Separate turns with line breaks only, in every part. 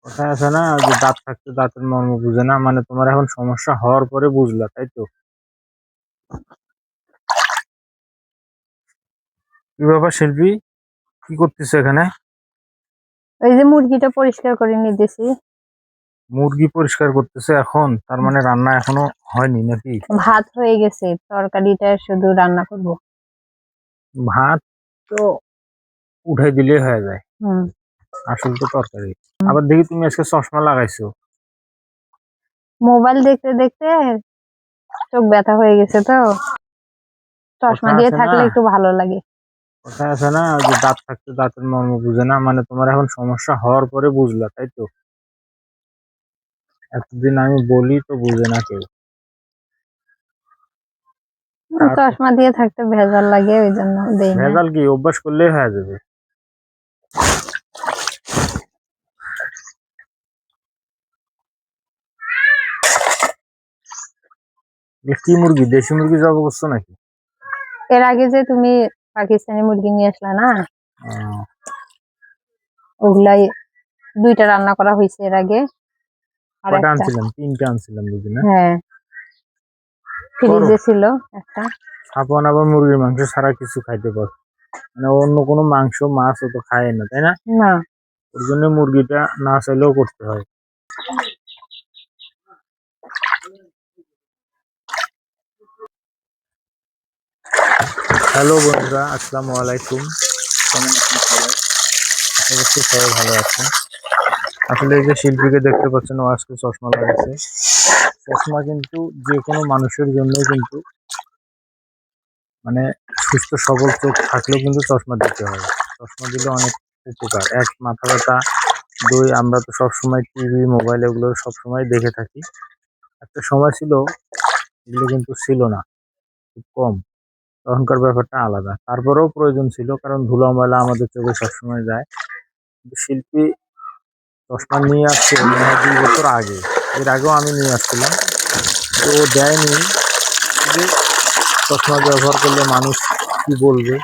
কথায় আছে না, যে দাঁত থাকতে দাঁতের মর্ম বুঝে না, মানে তোমার এখন সমস্যা হওয়ার পরে বুঝলা, তাই তো? কি ব্যাপার শিল্পী, কি করতেছো এখানে?
ওই যে মুরগিটা পরিষ্কার করে নিতেছি।
মুরগি পরিষ্কার করতেছে এখন? তার মানে রান্না এখনো হয়নি নাকি?
ভাত হয়ে গেছে, তরকারিটা শুধু রান্না করব।
ভাত তো উঠাই দিলেই হয়ে যায়,
হুম।
আসল তো তরকারি। আবার দেখি তুমি আজকে চশমা লাগাইছো।
মোবাইল দেখতে দেখতে চোখ ব্যথা হয়ে গেছে তো, চশমা
কথা
দিয়ে
আছে না,
থাকলে একটু ভালো লাগে।
কথা আছে না, যে দাঁত থাকতে দাঁতের মর্ম বুঝে না, মানে তোমার এখন সমস্যা হওয়ার পরে বুঝলা, তাই তো? এতদিন আমি বলি তো বুঝে না কেউ। তারপর
চশমা দিয়ে থাকতে ভেজাল লাগে, ওই জন্য দেই না।
ভেজাল কি, অভ্যাস করলেই হয়ে যাবে। এ কি মুরগি, দেশি মুরগি জব করছো নাকি?
এর আগে যে তুমি পাকিস্তানি মুরগি নিয়ে আসলে না,
আহ,
ওগুলাই 2টা রান্না করা হয়েছে এর আগে। আর
কয়টা
একটা,
আনছিলাম? 3টা আনছিলাম বুঝি না।
হ্যাঁ,
করো,
ফ্রিজে ছিল একটা।
ছাপান আবার মুরগির মাংস ছাড়া কিছু খাইতে পার, মানে অন্য কোনো মাংস মাছ ও তো খায় না, তাই না?
না,
ওর জন্য মুরগিটা না চাইলেও করতে হয়। হ্যালো বন্ধুরা, আসসালামু আলাইকুম। কেমন আছেন সবাই? অবশ্যই সবাই ভালো আছেন। আসলে এই যে শিল্পীকে দেখতে পাচ্ছেন, ও আজকে চশমা লাগাচ্ছে। চশমা কিন্তু যে কোনো মানুষের জন্যই কিন্তু, মানে সুস্থ সবল চোখ থাকলেও কিন্তু চশমা দিতে হয়। চশমা দিলে অনেক উপকার। এক, মাথা ব্যথা। 2, আমরা তো সবসময় টিভি মোবাইল এগুলো সবসময় দেখে থাকি। একটা সময় ছিল এগুলো কিন্তু ছিল না, খুব কম। তখনকার ব্যাপারটা আলাদা, তারপরেও প্রয়োজন ছিল, কারণ ধুলো ময়লা আমাদের চোখে সবসময় যায়। কিন্তু শিল্পী চশমা নিয়ে আসছে মনে হয় 2 বছর আগে। এর আগেও আমি নিয়ে আসছিলাম, তো ও দেয়নি। যে চশমা ব্যবহার করলে মানুষ কি বলবে,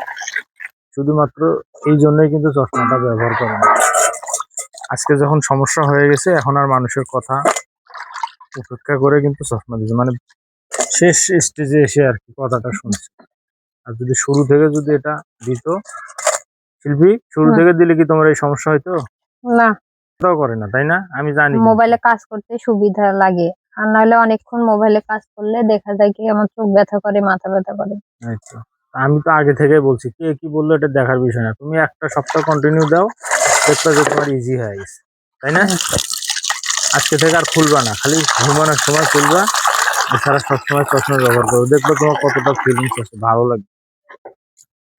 শুধুমাত্র এই জন্যই কিন্তু চশমাটা ব্যবহার করে না। আজকে যখন সমস্যা হয়ে গেছে, এখন আর মানুষের কথা উপেক্ষা করে কিন্তু চশমা দিচ্ছে, মানে শেষ স্টেজে এসে আর কি কথাটা শুনছে। আর যদি শুরু থেকে যদি এটা দিত শিল্পী, শুরু
না,
থেকে দিলে কি তোমার এই সমস্যা হয়তো?
না,
তাও করে না, তাই না? আমি জানি কিন্তু।
মোবাইলে কাজ করতে সুবিধা লাগে। আর নাহলে অনেকক্ষণ মোবাইলে কাজ করলে দেখা যায় কি আমার চোখ ব্যথা করে, মাথা ব্যথা করে।
এই তো। আমি তো আগে থেকেই বলছি, কে কি বললো এটা দেখার বিষয় না, তুমি একটা সপ্তাহ কন্টিনিউ দাও, দেখবা যে তোমার ইজি হয়ে গেছে, তাই না? আজকে থেকে আর খুলবা না, খালি ঘুমানোর সময় খুলবা, এছাড়া সবসময় চশমা ব্যবহার করো, দেখবো তোমার কতটা ফিলিংস আছে, ভালো লাগবে।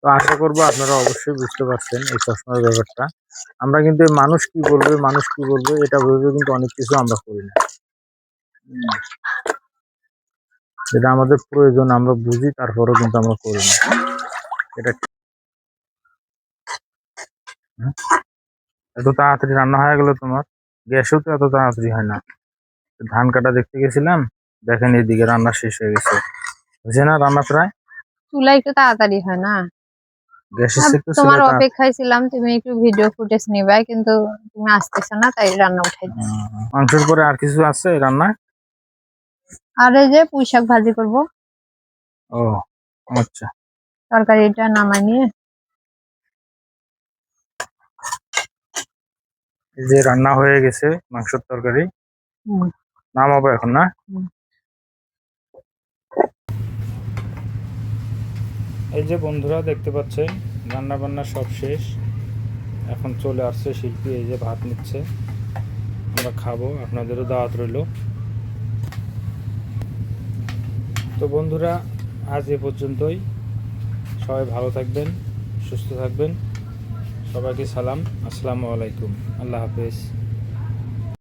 তো আশা করবো আপনারা অবশ্যই বুঝতে পারছেন এই চশমার ব্যাপারটা। আমরা কিন্তু এই মানুষ কি বলবে, মানুষ কি বলবে এটা ভেবে কিন্তু অনেক কিছু আমরা করি না। যেটা আমাদের প্রয়োজন আমরা বুঝি, তারপরেও কিন্তু আমরা করি না। এটা হুম? এত তাড়াতাড়ি রান্না হয়ে গেল তোমার? গ্যাসেও তো এত তাড়াতাড়ি হয় না। ধান কাটা দেখতে গেছিলাম, দেখেন এদিকে রান্না শেষ হয়ে গেছে। বুঝছে না রান্না প্রায়?
চুলা একটু তাড়াতাড়ি হয় না?
গ্যাসের
আর
থেকে
তোমার
চুলায়
অপেক্ষায় ছিলাম, তুমি একটু ভিডিও ফুটেজ নিবা, কিন্তু তুমি আসতেছো না, তাই রান্না উঠাই দিচ্ছি।
মাংসের পরে আর কিছু আছে রান্না?
আর এই যে পুঁই শাক ভাজি করবো,
ও আচ্ছা।
তরকারিটা নামাই নিয়ে।
এই যে রান্না হয়ে গেছে মাংসের তরকারি,
হুম,
নামাবো এখন না?
হুম।
এই যে বন্ধুরা দেখতে পাচ্ছেন, রান্না বান্না সব শেষ। এখন চলে আসছে শিল্পী, এই যে ভাত নিচ্ছে, আমরা খাবো, আপনাদেরও দাওয়াত রইল। তো বন্ধুরা, আজ এ পর্যন্তই। সবাই ভালো থাকবেন, সুস্থ থাকবেন। সবাইকে সালাম, আসসালামু আলাইকুম, আল্লাহ হাফেজ।